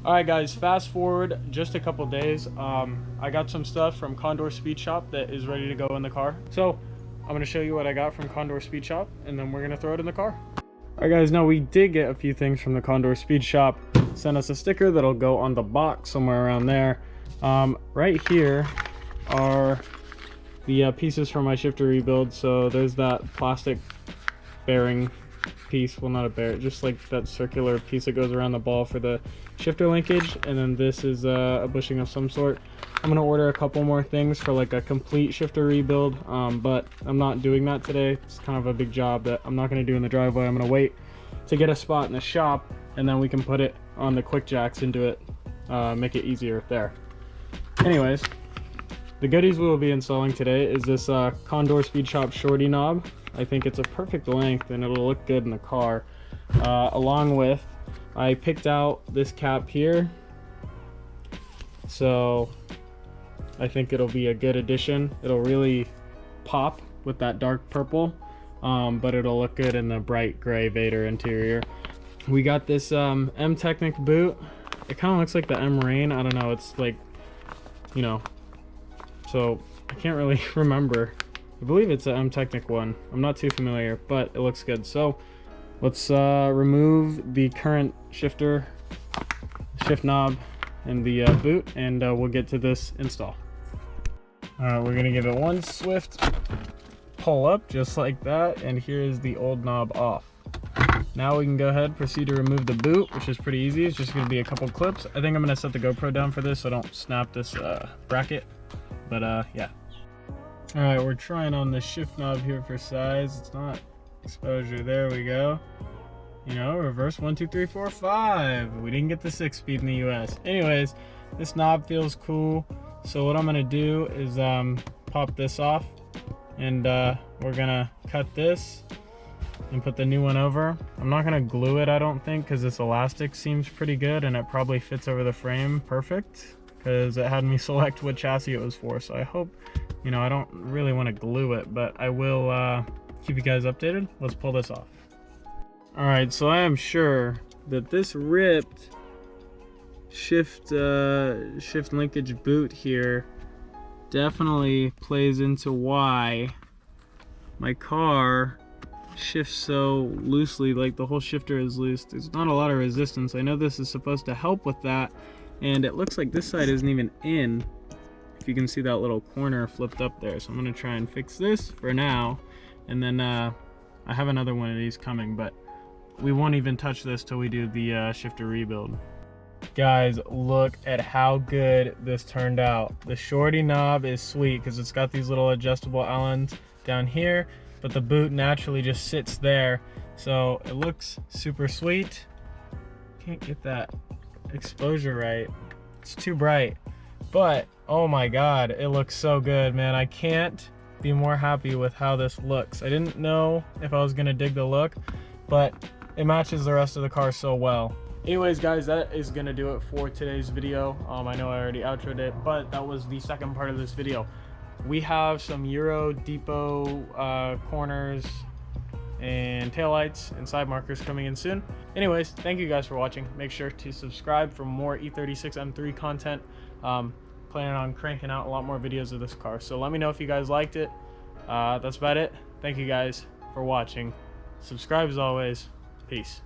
All right, guys, fast forward just a couple days. I got some stuff from Condor Speed Shop that is ready to go in the car. So I'm gonna show you what I got from Condor Speed Shop, and then we're gonna throw it in the car. All right, guys, now we did get a few things from the Condor Speed Shop. Sent us a sticker that'll go on the box somewhere around there. Right here are the pieces for my shifter rebuild. So there's that plastic bearing piece, well, not a bear, just like that circular piece that goes around the ball for the shifter linkage, and then this is a bushing of some sort. I'm gonna order a couple more things for like a complete shifter rebuild, but I'm not doing that today. It's kind of a big job that I'm not gonna do in the driveway. I'm gonna wait to get a spot in the shop, and then we can put it on the quick jacks and do it, make it easier there. Anyways, the goodies we will be installing today is this Condor Speed Shop shorty knob. I think it's a perfect length and it'll look good in the car. Along with, I picked out this cap here, so I think it'll be a good addition. It'll really pop with that dark purple, but it'll look good in the bright gray Vader interior. We got this M-Technic boot. It kind of looks like the M-Rain. I don't know, it's like, you know, so I can't really remember. I believe it's an M-Technic one. I'm not too familiar, but it looks good. So let's remove the current shift knob and the boot, and we'll get to this install. All right, we're gonna give it one swift pull up just like that, and here is the old knob off. Now we can go ahead, proceed to remove the boot, which is pretty easy. It's just gonna be a couple clips. I think I'm gonna set the GoPro down for this so I don't snap this bracket, but yeah. All right, we're trying on the shift knob here for size. It's not exposure. There we go. You know, reverse 1, 2, 3, 4, 5. We didn't get the 6-speed in the US. Anyways, this knob feels cool. So what I'm gonna do is pop this off, and we're gonna cut this and put the new one over. I'm not gonna glue it, I don't think, because this elastic seems pretty good and it probably fits over the frame perfect, because it had me select what chassis it was for. So I hope, you know, I don't really want to glue it, but I will keep you guys updated. Let's pull this off. All right, so I am sure that this ripped shift linkage boot here definitely plays into why my car shifts so loosely. Like, the whole shifter is loose. There's not a lot of resistance. I know this is supposed to help with that, and it looks like this side isn't even in. You can see that little corner flipped up there, so I'm gonna try and fix this for now, and then I have another one of these coming, but we won't even touch this till we do the shifter rebuild. Guys, look at how good this turned out. The shorty knob is sweet because it's got these little adjustable Allens down here, but the boot naturally just sits there, so it looks super sweet. Can't get that exposure right, it's too bright. But oh my god, it looks so good, man. I can't be more happy with how this looks. I didn't know if I was gonna dig the look, but it matches the rest of the car so well. Anyways, guys, that is gonna do it for today's video. I know I already outroed it, but that was the second part of this video. We have some Euro depot corners and taillights and side markers coming in soon. Anyways, thank you guys for watching. Make sure to subscribe for more E36 M3 content. Planning on cranking out a lot more videos of this car, so let me know if you guys liked it. That's about it. Thank you guys for watching. Subscribe as always. Peace.